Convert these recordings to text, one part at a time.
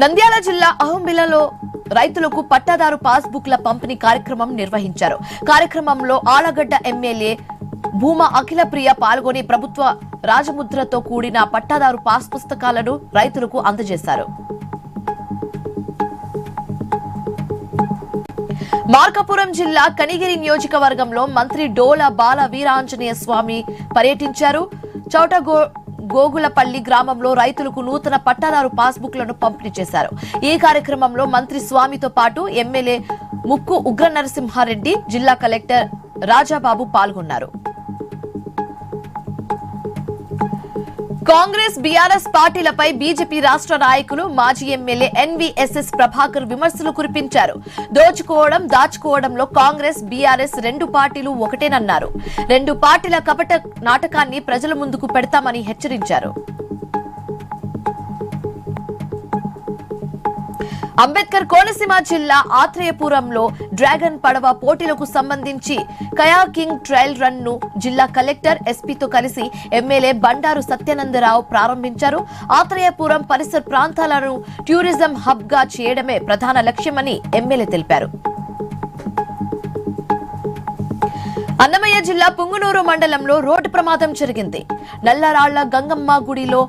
నంద్యాల జిల్లా అహంబిలలో రైతులకు పట్టాదారు పాస్బుక్ల పంపిణీ కార్యక్రమం నిర్వహించారు. కార్యక్రమంలో ఆలగడ్డ ఎమ్మెల్యే భూమా అఖిలప్రియ పాల్గొని ప్రభుత్వ రాజముద్రతో కూడిన పట్టాదారు పాస్ పుస్తకాలను రైతులకు అందజేశారు. మార్కాపురం జిల్లా కనిగిరి నియోజకవర్గంలో మంత్రి డోల బాల వీరాంజనేయ స్వామి పర్యటించారు. గోగులపల్లి గ్రామంలో రైతులకు నూతన పట్టాదారు పాస్బుక్లను పంపిణీ చేశారు. ఈ కార్యక్రమంలో మంత్రి స్వామితో పాటు ఎమ్మెల్యే ముక్కు ఉగ్ర నరసింహారెడ్డి, జిల్లా కలెక్టర్ రాజాబాబు పాల్గొన్నారు. కాంగ్రెస్ బీఆర్ఎస్ పార్టీలపై బీజేపీ రాష్ట్ర నాయకులు మాజీ ఎమ్మెల్యే ఎన్వీఎస్ఎస్ ప్రభాకర్ విమర్శలు కురిపించారు. దోచుకోవడం దాచుకోవడంలో కాంగ్రెస్ బీఆర్ఎస్ రెండు పార్టీలు ఒకటేనన్నారు. రెండు పార్టీల కపట నాటకాన్ని ప్రజల ముందుకు పెడతామని హెచ్చరించారు. అంబేద్కర్ కోనసీమ జిల్లా ఆత్రేయపురంలో డ్రాగన్ పడవ పోటీలకు సంబంధించి కయాకింగ్ ట్రయల్ రన్ ను జిల్లా కలెక్టర్ ఎస్పీతో కలిసి ఎమ్మెల్యే బండారు సత్యానందరావు ప్రారంభించారు. ఆత్రేయపురం పరిసర ప్రాంతాలను టూరిజం హబ్ గా చేయడమే ప్రధాన లక్ష్యమని ఎమ్మెల్యే తెలిపారు. అన్నమయ్య జిల్లా పుంగునూరు మండలంలో రోడ్డు ప్రమాదం జరిగింది. నల్లరాళ్ల గంగమ్మ గుడిలో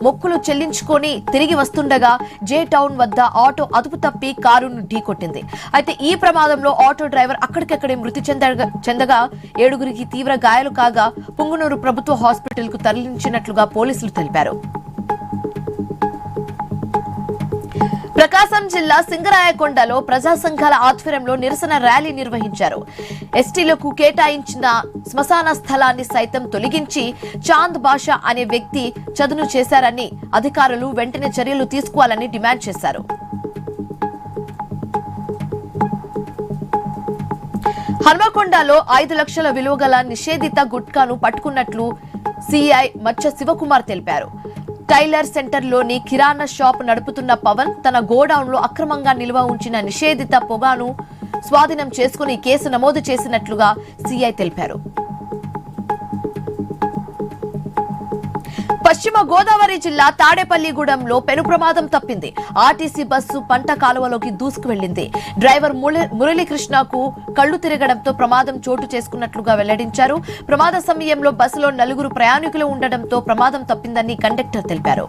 మొక్కులు చెల్లించుకొని తిరిగి వస్తుండగా జే టౌన్ వద్ద ఆటో అదుపు తప్పి కారును ఢీకొట్టింది. అయితే ఈ ప్రమాదంలో ఆటో డ్రైవర్ అక్కడికక్కడే మృతి చెందగా 7గురికి తీవ్ర గాయాలు కాగా పుంగునూరు ప్రభుత్వ హాస్పిటల్ కు తరలించినట్లుగా పోలీసులు తెలిపారు. ప్రకాశం జిల్లా సింగరాయకొండలో ప్రజా సంఘాల ఆధ్వర్యంలో నిరసన ర్యాలీ నిర్వహించారు. ఎస్టీలకు కేటాయించిన శ్మశాన స్థలాన్ని సైతం తొలగించి చాంద్ బాషా అనే వ్యక్తి చదును చేశారని అధికారులు వెంటనే చర్యలు తీసుకోవాలని డిమాండ్ చేశారు. హన్మకొండలో 5 లక్షల విలువ గల నిషేధిత గుట్కాను పట్టుకున్నట్లు సిఐ మచ్చ శివకుమార్ తెలిపారు. టైలర్ సెంటర్లోని కిరాణా షాప్ నడుపుతున్న పవన్ తన గోడౌన్ లో అక్రమంగా నిల్వ ఉంచిన నిషేధిత పొగాను స్వాధీనం చేసుకుని కేసు నమోదు చేసినట్లుగా సిఐ తెలిపారు. పశ్చిమ గోదావరి జిల్లా తాడేపల్లిగూడెంలో పెను ప్రమాదం తప్పింది. ఆర్టీసీ బస్సు పంట కాలువలోకి దూసుకు వెళ్లింది. డ్రైవర్ మురళీకృష్ణకు కళ్లు తిరగడంతో ప్రమాదం చోటు చేసుకున్నట్లుగా వెల్లడించారు. ప్రమాద సమయంలో బస్సులో 4 ప్రయాణికులు ఉండడంతో ప్రమాదం తప్పిందని కండక్టర్ తెలిపారు.